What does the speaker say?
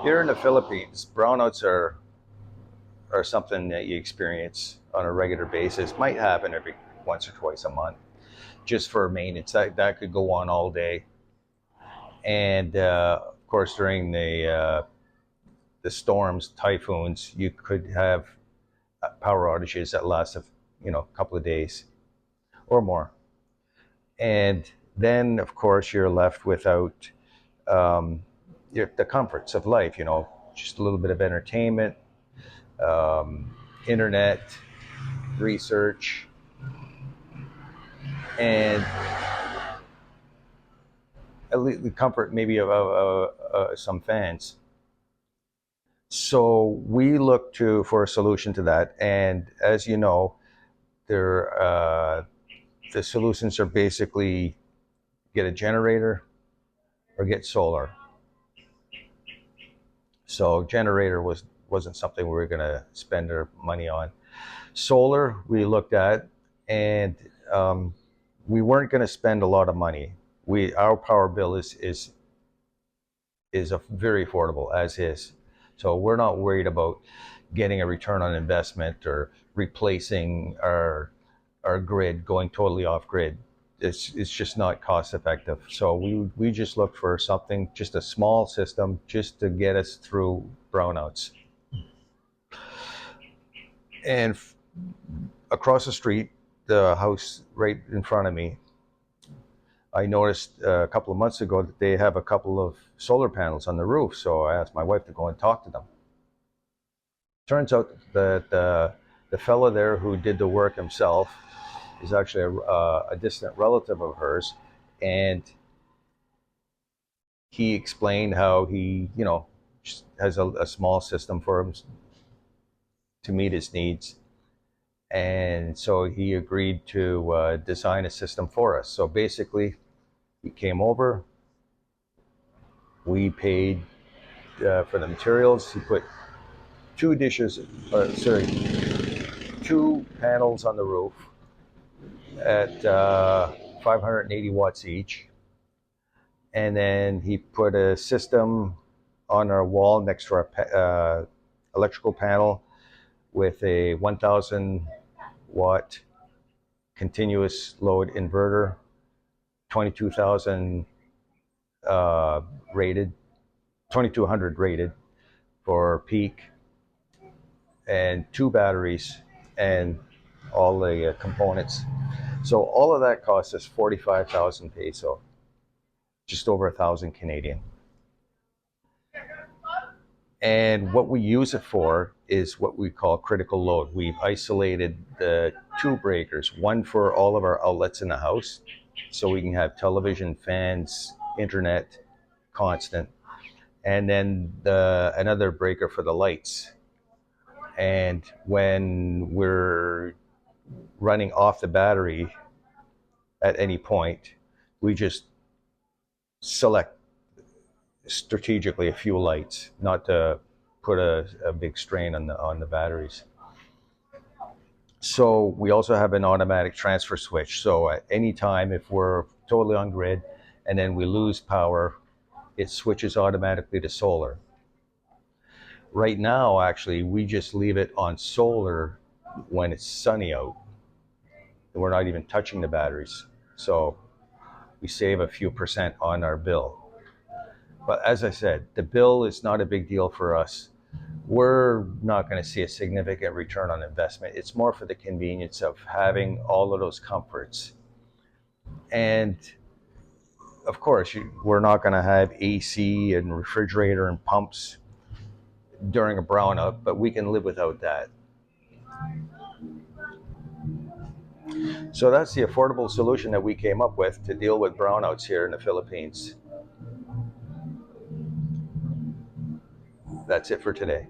Here in the Philippines, brownouts are something that you experience on a regular basis. Might happen every once or twice a month, just for maintenance. That could go on all day, and of course during the storms, typhoons, you could have power outages that last a couple of days or more, and then of course you're left without the comforts of life. Just a little bit of entertainment, internet, research, and at least the comfort maybe of some fans. So we look for a solution to that, and as you know, the solutions are basically get a generator or get solar. So generator wasn't something we were going to spend our money on. Solar we looked at, and we weren't going to spend a lot of money. Our power bill is very affordable as is. So we're not worried about getting a return on investment or replacing our grid, going totally off grid. It's just not cost effective. So we just looked for something, just a small system, just to get us through brownouts. And across the street, the house right in front of me, I noticed a couple of months ago that they have a couple of solar panels on the roof. So I asked my wife to go and talk to them. Turns out that the fellow there who did the work himself is actually a distant relative of hers, and he explained how he, just has a small system for him to meet his needs. And so he agreed to design a system for us. So basically, he came over, we paid for the materials. He put two panels on the roof at 580 watts each. And then he put a system on our wall next to our electrical panel with a 1,000 watt continuous load inverter, 22,000 rated, 2,200 rated for peak, and two batteries and all the components. So all of that cost us 45,000 peso, just over 1,000 Canadian. And what we use it for is what we call critical load. We've isolated the two breakers, one for all of our outlets in the house, so we can have television, fans, internet, constant, and then another breaker for the lights. And when we're running off the battery at any point, we just select strategically a few lights, not to put a big strain on the batteries. So we also have an automatic transfer switch. So at any time, if we're totally on grid and then we lose power, it switches automatically to solar. Right now, actually, we just leave it on solar when it's sunny out. And we're not even touching the batteries. So we save a few percent on our bill. But as I said, the bill is not a big deal for us. We're not going to see a significant return on investment. It's more for the convenience of having all of those comforts. And of course, we're not going to have AC and refrigerator and pumps during a brownout, but we can live without that. So that's the affordable solution that we came up with to deal with brownouts here in the Philippines. That's it for today.